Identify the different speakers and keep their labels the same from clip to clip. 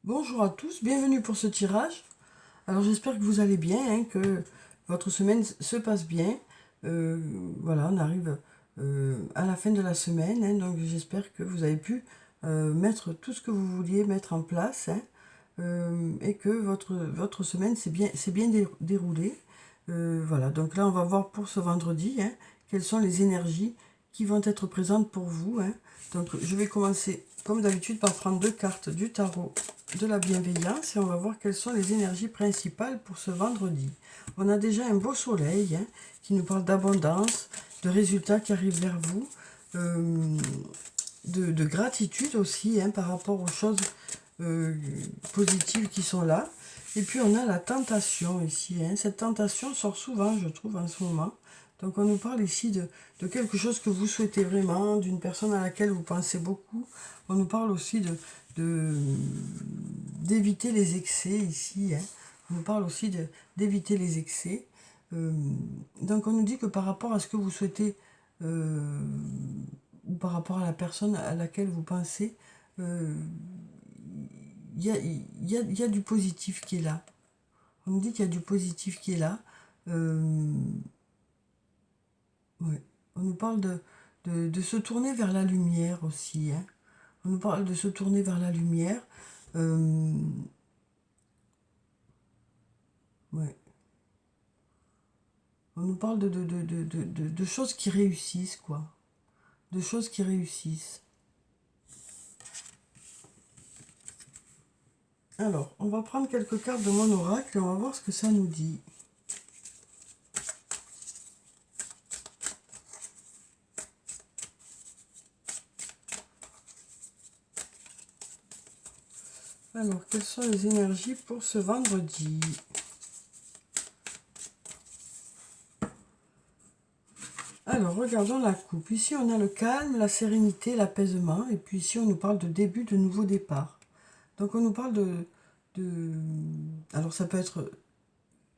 Speaker 1: Bonjour à tous, bienvenue pour ce tirage. Alors j'espère que vous allez bien, que votre semaine se passe bien. Euh, voilà, on arrive à la fin de la semaine, donc j'espère que vous avez pu mettre tout ce que vous vouliez mettre en place, et que votre semaine s'est bien déroulée. Voilà, donc là on va voir pour ce vendredi, quelles sont les énergies qui vont être présentes pour vous. Donc je vais commencer comme d'habitude par prendre deux cartes du tarot de la bienveillance et on va voir quelles sont les énergies principales pour ce vendredi. On a déjà un beau soleil qui nous parle d'abondance, de résultats qui arrivent vers vous, de gratitude aussi par rapport aux choses positives qui sont là. Et puis on a la tentation ici. Cette tentation sort souvent, je trouve, en ce moment. Donc on nous parle ici de quelque chose que vous souhaitez vraiment, d'une personne à laquelle vous pensez beaucoup. On nous parle aussi d'éviter les excès ici. On nous parle aussi d'éviter les excès. Donc on nous dit que par rapport à ce que vous souhaitez, ou par rapport à la personne à laquelle vous pensez, il y a du positif qui est là. On nous dit qu'il y a du positif qui est là. Ouais. On nous parle de se tourner vers la lumière aussi. On nous parle de se tourner vers la lumière. Ouais. On nous parle de choses qui réussissent, quoi. De choses qui réussissent. Alors, on va prendre quelques cartes de mon oracle et on va voir ce que ça nous dit. Alors, quelles sont les énergies pour ce vendredi? Alors, regardons la coupe. Ici, on a le calme, la sérénité, l'apaisement. Et puis ici, on nous parle de début de nouveau départ. Donc, on nous parle alors, ça peut être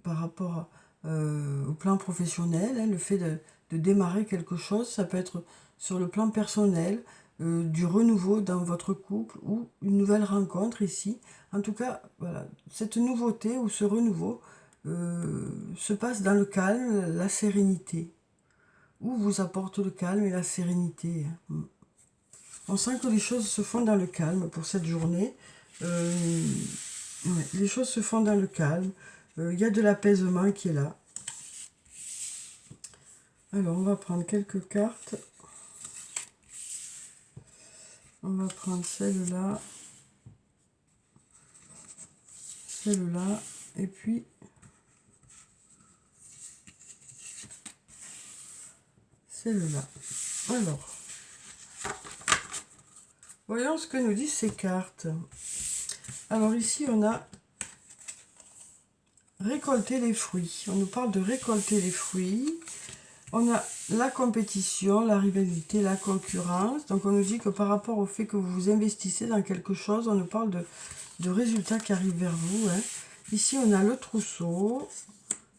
Speaker 1: par rapport au plan professionnel, le fait de démarrer quelque chose. Ça peut être sur le plan personnel, du renouveau dans votre couple ou une nouvelle rencontre ici. En tout cas, voilà, cette nouveauté ou ce renouveau se passe dans le calme, la sérénité, ou vous apporte le calme et la sérénité. On sent que les choses se font dans le calme pour cette journée. Ouais, les choses se font dans le calme. Il y a de l'apaisement qui est là. Alors, on va prendre quelques cartes. On va prendre celle-là, celle-là, et puis celle-là. Alors, voyons ce que nous disent ces cartes. Alors ici, on a récolter les fruits. On nous parle de récolter les fruits. On a la compétition, la rivalité, la concurrence. Donc on nous dit que par rapport au fait que vous vous investissez dans quelque chose, on nous parle de résultats qui arrivent vers vous. Ici, on a le trousseau,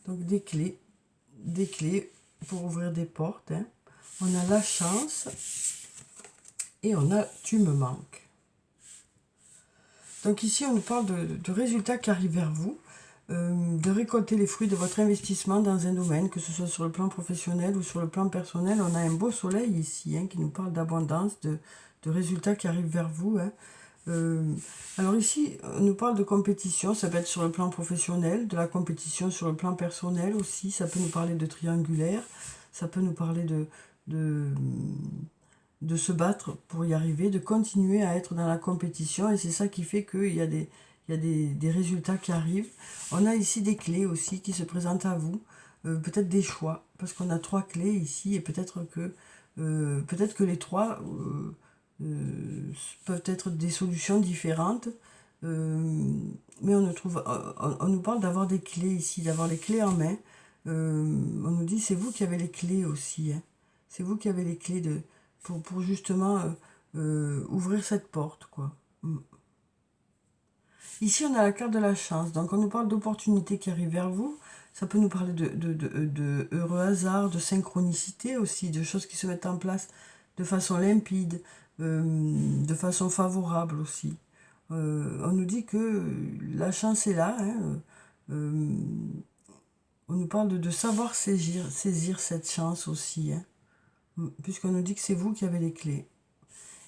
Speaker 1: donc des clés pour ouvrir des portes. On a la chance et on a tu me manques. Donc ici, on nous parle de résultats qui arrivent vers vous, de récolter les fruits de votre investissement dans un domaine, que ce soit sur le plan professionnel ou sur le plan personnel. On a un beau soleil ici qui nous parle d'abondance, de résultats qui arrivent vers vous. Alors ici, on nous parle de compétition, ça peut être sur le plan professionnel, de la compétition sur le plan personnel aussi, ça peut nous parler de triangulaire, ça peut nous parler de se battre pour y arriver, de continuer à être dans la compétition, et c'est ça qui fait qu'il y a des résultats qui arrivent. On a ici des clés aussi qui se présentent à vous, peut-être des choix, parce qu'on a 3 clés ici, et peut-être que les 3 peuvent être des solutions différentes, mais on nous parle d'avoir des clés ici, d'avoir les clés en main. On nous dit c'est vous qui avez les clés aussi, c'est vous qui avez les clés pour justement ouvrir cette porte, quoi. Ici, on a la carte de la chance. Donc, on nous parle d'opportunités qui arrivent vers vous. Ça peut nous parler de heureux hasard, de synchronicité aussi, de choses qui se mettent en place de façon limpide, de façon favorable aussi. On nous dit que la chance est là. Hein, on nous parle de savoir saisir cette chance aussi. Hein, puisqu'on nous dit que c'est vous qui avez les clés.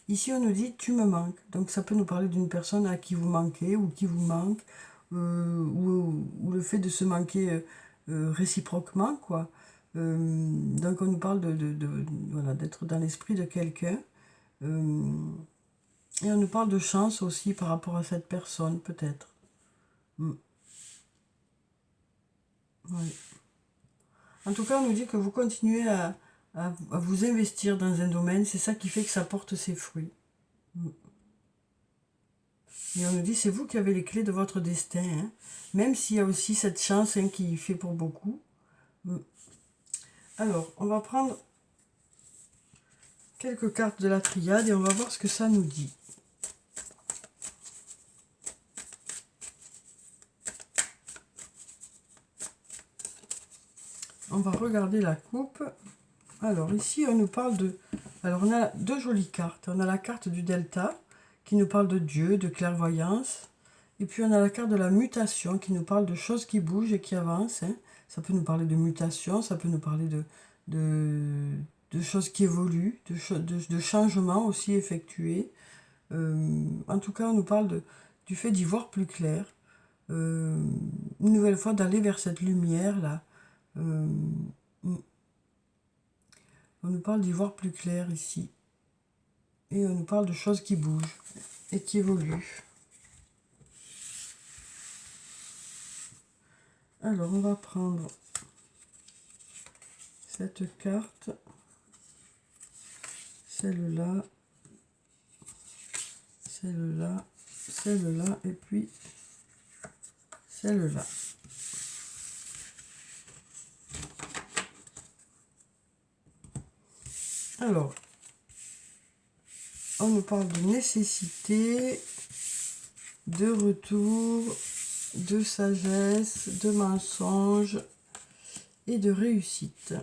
Speaker 1: Ici, on nous dit « tu me manques ». Donc, ça peut nous parler d'une personne à qui vous manquez ou qui vous manque, ou le fait de se manquer réciproquement, quoi. Donc, on nous parle voilà, d'être dans l'esprit de quelqu'un. Et on nous parle de chance aussi par rapport à cette personne, peut-être. Ouais. En tout cas, on nous dit que vous continuez à vous investir dans un domaine. C'est ça qui fait que ça porte ses fruits. Et on nous dit, c'est vous qui avez les clés de votre destin. Hein. Même s'il y a aussi cette chance hein, qui fait pour beaucoup. Alors, on va prendre quelques cartes de la triade et on va voir ce que ça nous dit. On va regarder la coupe. Alors, ici, on nous parle de... Alors, on a deux jolies cartes. On a la carte du Delta, qui nous parle de Dieu, de clairvoyance. Et puis, on a la carte de la mutation, qui nous parle de choses qui bougent et qui avancent. Hein. Ça peut nous parler de mutation, ça peut nous parler de choses qui évoluent, de changements aussi effectués. En tout cas, on nous parle du fait d'y voir plus clair. Une nouvelle fois, d'aller vers cette lumière-là. On nous parle d'y voir plus clair ici. Et on nous parle de choses qui bougent et qui évoluent. Alors, on va prendre cette carte, celle-là, celle-là, celle-là, et puis celle-là. Alors, on nous parle de nécessité, de retour, de sagesse, de mensonge et de réussite.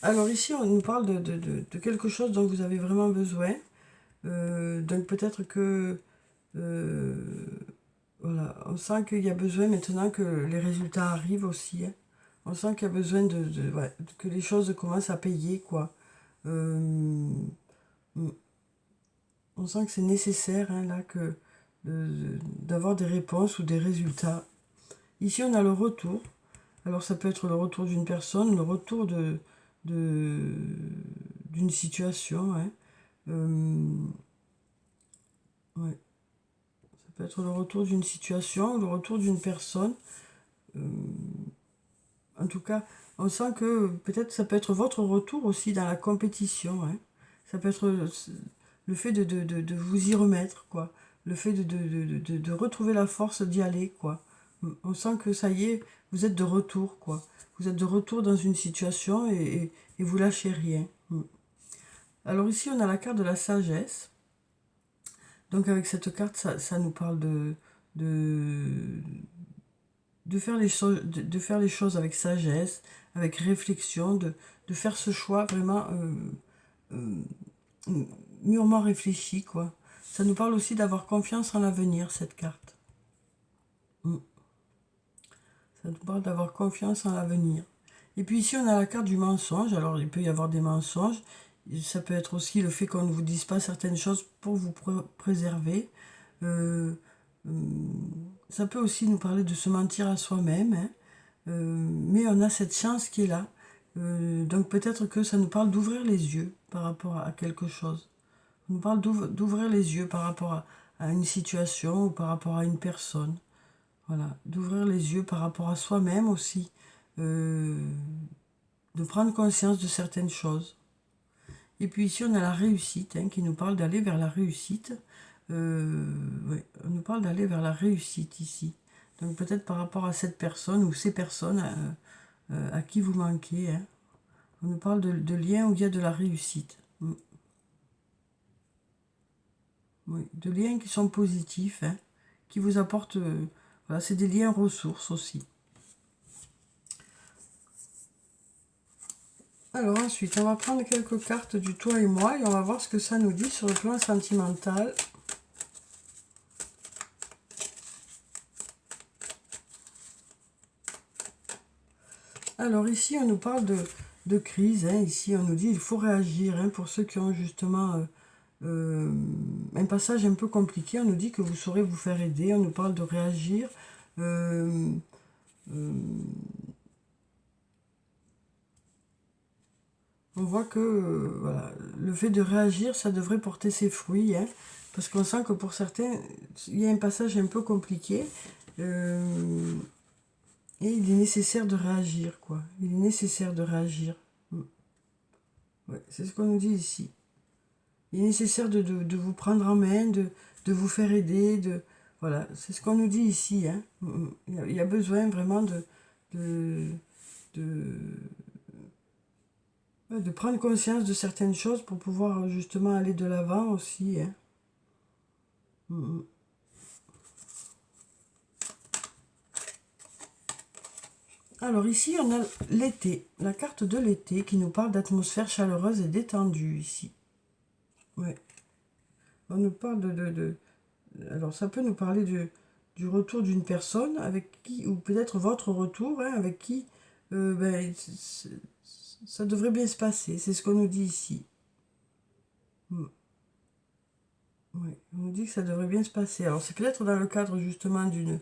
Speaker 1: Alors ici, on nous parle de quelque chose dont vous avez vraiment besoin. Donc peut-être que... voilà, on sent qu'il y a besoin maintenant que les résultats arrivent aussi. Hein. On sent qu'il y a besoin ouais, que les choses commencent à payer, quoi. On sent que c'est nécessaire, hein, là, d'avoir des réponses ou des résultats. Ici, on a le retour. Alors, ça peut être le retour d'une personne, le retour d'une situation. Hein. Ouais. Ça peut être le retour d'une situation ou le retour d'une personne. En tout cas, on sent que peut-être ça peut être votre retour aussi dans la compétition. Hein. Ça peut être le fait de vous y remettre, quoi. Le fait de retrouver la force d'y aller, quoi. On sent que ça y est, vous êtes de retour, quoi. Vous êtes de retour dans une situation et vous lâchez rien. Alors ici, on a la carte de la sagesse. Donc avec cette carte, ça nous parle de faire les choses avec sagesse, avec réflexion, de faire ce choix vraiment mûrement réfléchi, quoi. Ça nous parle aussi d'avoir confiance en l'avenir, cette carte. Ça nous parle d'avoir confiance en l'avenir. Et puis ici, on a la carte du mensonge. Alors, il peut y avoir des mensonges. Ça peut être aussi le fait qu'on ne vous dise pas certaines choses pour vous préserver. Ça peut aussi nous parler de se mentir à soi-même. Hein. Mais on a cette chance qui est là. Donc peut-être que ça nous parle d'ouvrir les yeux par rapport à quelque chose. On nous parle d'ouvrir les yeux par rapport à une situation ou par rapport à une personne. Voilà, d'ouvrir les yeux par rapport à soi-même aussi. De prendre conscience de certaines choses. Et puis ici, on a la réussite, hein, qui nous parle d'aller vers la réussite. Ouais, on nous parle d'aller vers la réussite ici. Donc peut-être par rapport à cette personne ou ces personnes à qui vous manquez. Hein. On nous parle de liens où il y a de la réussite. Oui, de liens qui sont positifs, hein, qui vous apportent... voilà, c'est des liens ressources aussi. Alors ensuite, on va prendre quelques cartes du toi et moi et on va voir ce que ça nous dit sur le plan sentimental. Alors ici, on nous parle de crise. Hein. Ici, on nous dit il faut réagir. Hein, pour ceux qui ont justement un passage un peu compliqué, on nous dit que vous saurez vous faire aider. On nous parle de réagir. Euh, euh, on voit que voilà, le fait de réagir, ça devrait porter ses fruits. Hein, parce qu'on sent que pour certains, il y a un passage un peu compliqué. Et il est nécessaire de réagir, quoi. Il est nécessaire de réagir. Ouais, c'est ce qu'on nous dit ici. Il est nécessaire de vous prendre en main, de vous faire aider, voilà, c'est ce qu'on nous dit ici. Hein. Il y a besoin vraiment de, de, de prendre conscience de certaines choses pour pouvoir justement aller de l'avant aussi. Hein. Alors ici, on a l'été, la carte de l'été qui nous parle d'atmosphère chaleureuse et détendue ici. Ouais. On nous parle alors ça peut nous parler du retour d'une personne avec qui, ou peut-être votre retour, hein, avec qui ça devrait bien se passer. C'est ce qu'on nous dit ici. Ouais, on nous dit que ça devrait bien se passer. Alors c'est peut-être dans le cadre justement d'une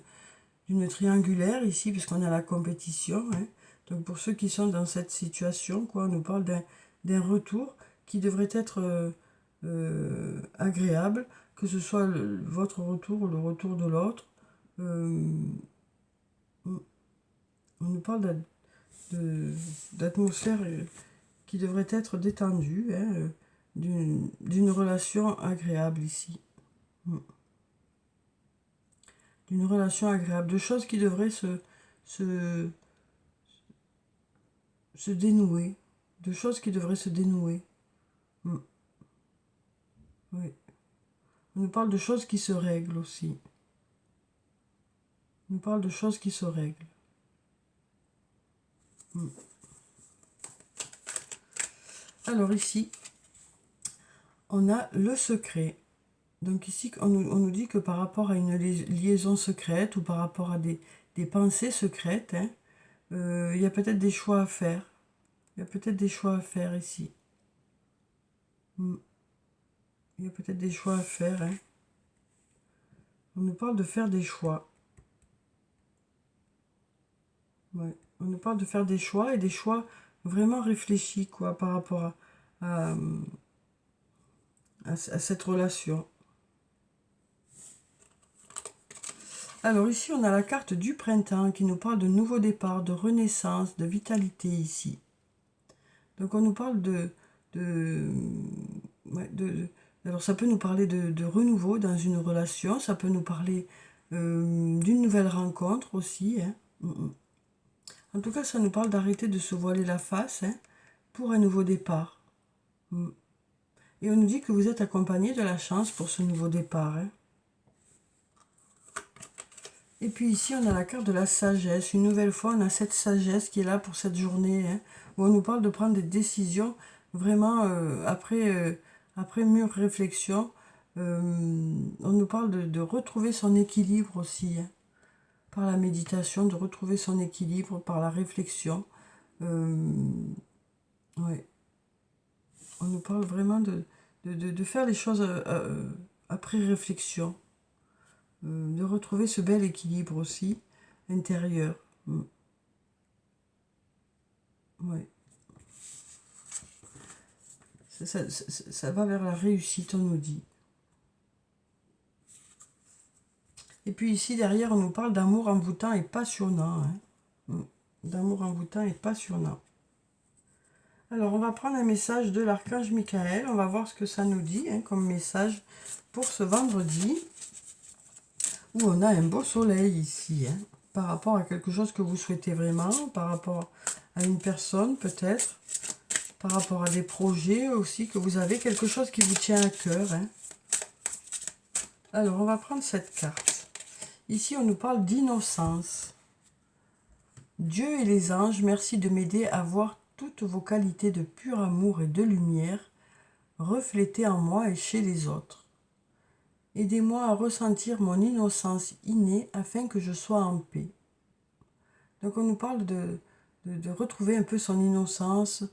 Speaker 1: triangulaire ici, puisqu'on a la compétition. Hein. Donc pour ceux qui sont dans cette situation, quoi, on nous parle d'un retour qui devrait être agréable, que ce soit votre retour ou le retour de l'autre. On nous parle d'atmosphère qui devrait être détendue, hein, d'une relation agréable ici. D'une relation agréable, de choses qui devraient se, se dénouer, de choses qui devraient se dénouer. Oui. On nous parle de choses qui se règlent aussi. On nous parle de choses qui se règlent. Alors ici, on a le secret. Donc ici, on nous dit que par rapport à une liaison secrète ou par rapport à des pensées secrètes, hein, il y a peut-être des choix à faire. Il y a peut-être des choix à faire ici. Il y a peut-être des choix à faire. Hein. On nous parle de faire des choix. Ouais. On nous parle de faire des choix et des choix vraiment réfléchis, quoi, par rapport à cette relation. Alors ici, on a la carte du printemps qui nous parle de nouveau départ, de renaissance, de vitalité ici. Donc on nous parle alors ça peut nous parler de renouveau dans une relation, ça peut nous parler d'une nouvelle rencontre aussi. Hein. En tout cas, ça nous parle d'arrêter de se voiler la face, hein, pour un nouveau départ. Et on nous dit que vous êtes accompagné de la chance pour ce nouveau départ. Hein. Et puis ici, on a la carte de la sagesse. Une nouvelle fois, on a cette sagesse qui est là pour cette journée, hein, où on nous parle de prendre des décisions vraiment après mûre réflexion. On nous parle de retrouver son équilibre aussi, hein, par la méditation, de retrouver son équilibre par la réflexion. Ouais. On nous parle vraiment de faire les choses après réflexion. De retrouver ce bel équilibre aussi intérieur. Ouais. Ça va vers la réussite, on nous dit. Et puis ici, derrière, on nous parle d'amour envoûtant et passionnant. Hein. D'amour envoûtant et passionnant. Alors, on va prendre un message de l'archange Michael. On va voir ce que ça nous dit, hein, comme message pour ce vendredi, où on a un beau soleil ici, hein, par rapport à quelque chose que vous souhaitez vraiment, par rapport à une personne peut-être, par rapport à des projets aussi que vous avez, quelque chose qui vous tient à cœur. Hein. Alors, on va prendre cette carte. Ici, on nous parle d'innocence. Dieu et les anges, merci de m'aider à voir toutes vos qualités de pur amour et de lumière reflétées en moi et chez les autres. Aidez-moi à ressentir mon innocence innée afin que je sois en paix. Donc on nous parle de retrouver un peu son innocence,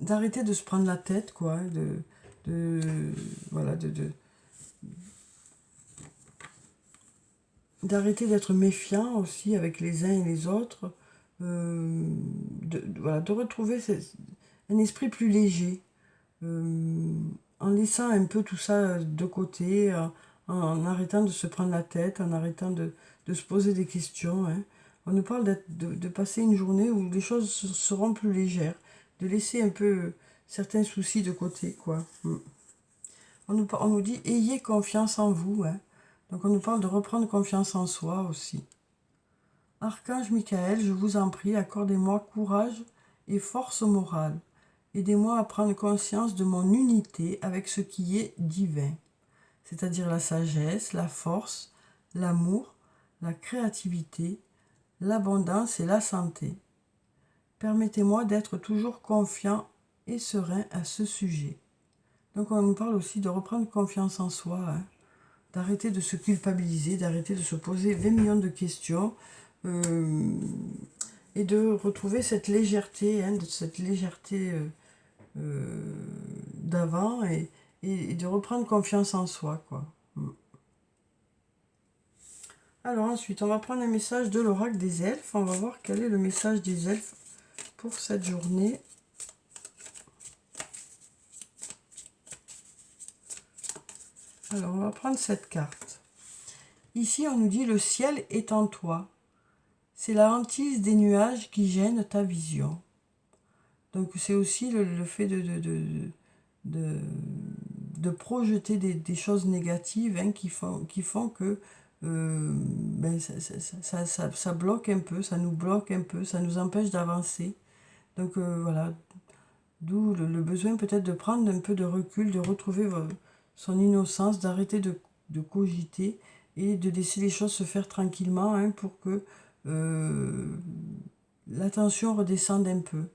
Speaker 1: d'arrêter de se prendre la tête, quoi, de, voilà, d'arrêter d'être méfiant aussi avec les uns et les autres, voilà, de retrouver un esprit plus léger, en laissant un peu tout ça de côté, en arrêtant de se prendre la tête, en arrêtant de se poser des questions, hein. On nous parle de passer une journée où les choses seront plus légères, de laisser un peu certains soucis de côté, quoi. On nous dit ayez confiance en vous, hein. Donc on nous parle de reprendre confiance en soi aussi. Archange Michael, je vous en prie, accordez-moi courage et force morale. Aidez-moi à prendre conscience de mon unité avec ce qui est divin, c'est-à-dire la sagesse, la force, l'amour, la créativité, l'abondance et la santé. Permettez-moi d'être toujours confiant et serein à ce sujet. Donc on nous parle aussi de reprendre confiance en soi, hein, d'arrêter de se culpabiliser, d'arrêter de se poser 20 millions de questions, et de retrouver cette légèreté, hein, d'avant, et de reprendre confiance en soi, quoi. Alors ensuite, on va prendre un message de l'oracle des elfes. On va voir quel est le message des elfes pour cette journée. Alors, on va prendre cette carte. Ici, on nous dit « Le ciel est en toi. C'est la hantise des nuages qui gêne ta vision. » Donc, c'est aussi le fait de projeter des choses négatives, hein, qui font que ben, ça bloque un peu, ça nous bloque un peu, ça nous empêche d'avancer. Donc, voilà, d'où le besoin peut-être de prendre un peu de recul, de retrouver son innocence, d'arrêter de cogiter et de laisser les choses se faire tranquillement, hein, pour que l'attention redescende un peu.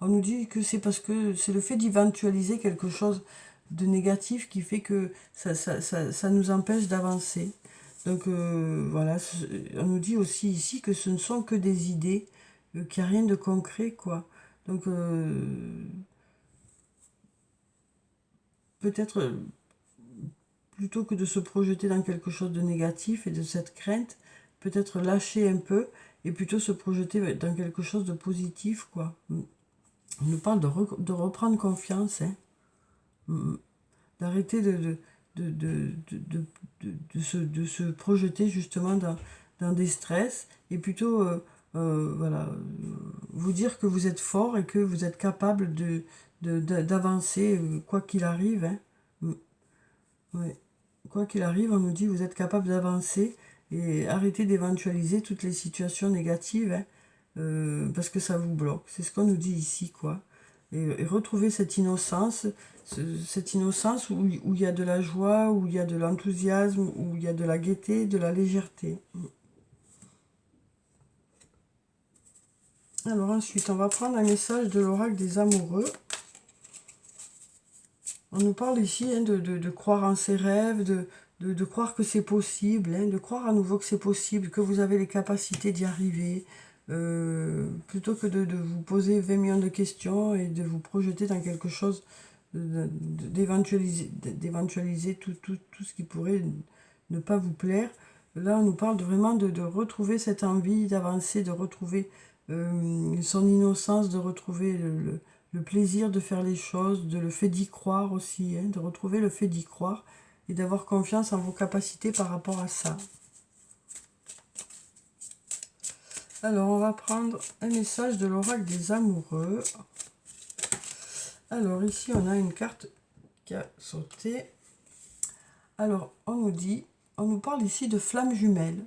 Speaker 1: On nous dit que c'est parce que c'est le fait d'éventualiser quelque chose de négatif qui fait que ça nous empêche d'avancer. Donc voilà, on nous dit aussi ici que ce ne sont que des idées, qu'il n'y a rien de concret, quoi. Donc peut-être, plutôt que de se projeter dans quelque chose de négatif et de cette crainte, peut-être lâcher un peu et plutôt se projeter dans quelque chose de positif, quoi. On nous parle de reprendre confiance, hein. D'arrêter de se projeter justement dans des stress et plutôt voilà, vous dire que vous êtes fort et que vous êtes capable d'avancer, quoi qu'il arrive, hein. Ouais. Quoi qu'il arrive, on nous dit vous êtes capable d'avancer et arrêter d'éventualiser toutes les situations négatives, hein, parce que ça vous bloque. C'est ce qu'on nous dit ici, quoi. Et retrouver cette innocence, où il y a de la joie, où il y a de l'enthousiasme, où il y a de la gaieté, de la légèreté. Alors ensuite, on va prendre un message de l'oracle des amoureux. On nous parle ici, hein, de croire en ses rêves, de croire que c'est possible, hein, de croire à nouveau que c'est possible, que vous avez les capacités d'y arriver, plutôt que de vous poser 20 millions de questions et de vous projeter dans quelque chose, d'éventualiser tout ce qui pourrait ne pas vous plaire. Là, on nous parle vraiment de retrouver cette envie d'avancer, de retrouver son innocence, de retrouver le plaisir de faire les choses, de le fait d'y croire aussi, hein, de retrouver le fait d'y croire et d'avoir confiance en vos capacités par rapport à ça. Alors, on va prendre un message de l'oracle des amoureux. Alors, ici, on a une carte qui a sauté. Alors, on nous parle ici de flammes jumelles.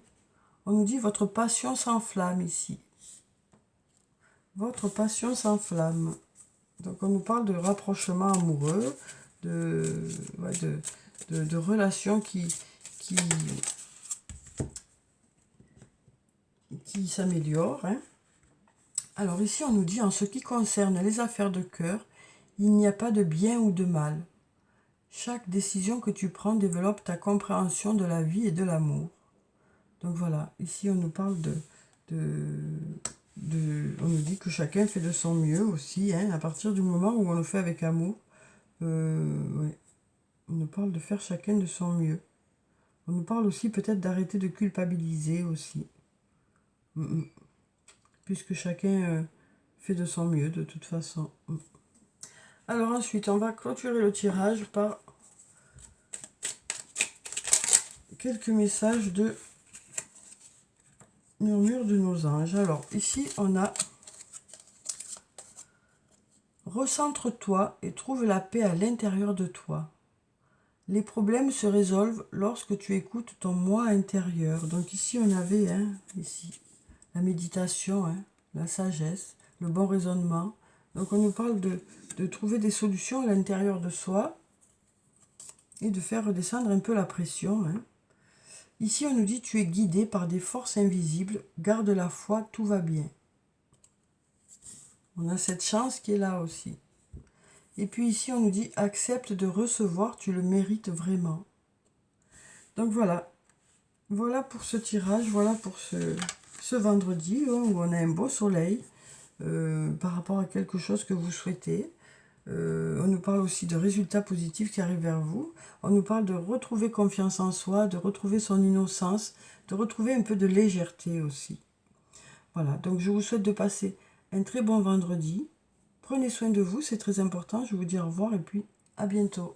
Speaker 1: On nous dit votre passion s'enflamme ici. Votre passion s'enflamme. Donc on nous parle de rapprochement amoureux, de relations qui s'améliorent, hein. Alors ici on nous dit en ce qui concerne les affaires de cœur, il n'y a pas de bien ou de mal. Chaque décision que tu prends développe ta compréhension de la vie et de l'amour. Donc voilà, ici on nous parle on nous dit que chacun fait de son mieux aussi, hein, à partir du moment où on le fait avec amour. Ouais. On nous parle de faire chacun de son mieux. On nous parle aussi peut-être d'arrêter de culpabiliser aussi. Puisque chacun fait de son mieux de toute façon. Alors ensuite, on va clôturer le tirage par quelques messages de murmure de nos anges. Alors ici, on a recentre-toi et trouve la paix à l'intérieur de toi. Les problèmes se résolvent lorsque tu écoutes ton moi intérieur. Donc ici, on avait ici, la méditation, la sagesse, le bon raisonnement. Donc on nous parle de trouver des solutions à l'intérieur de soi et de faire redescendre un peu la pression. Ici, on nous dit tu es guidé par des forces invisibles, garde la foi, tout va bien. On a cette chance qui est là aussi. Et puis ici, on nous dit accepte de recevoir, tu le mérites vraiment. Donc voilà. Voilà pour ce tirage, voilà pour ce vendredi où on a un beau soleil par rapport à quelque chose que vous souhaitez. On nous parle aussi de résultats positifs qui arrivent vers vous. On nous parle de retrouver confiance en soi, de retrouver son innocence, de retrouver un peu de légèreté aussi. Voilà, donc je vous souhaite de passer un très bon vendredi. Prenez soin de vous, c'est très important. Je vous dis au revoir et puis à bientôt.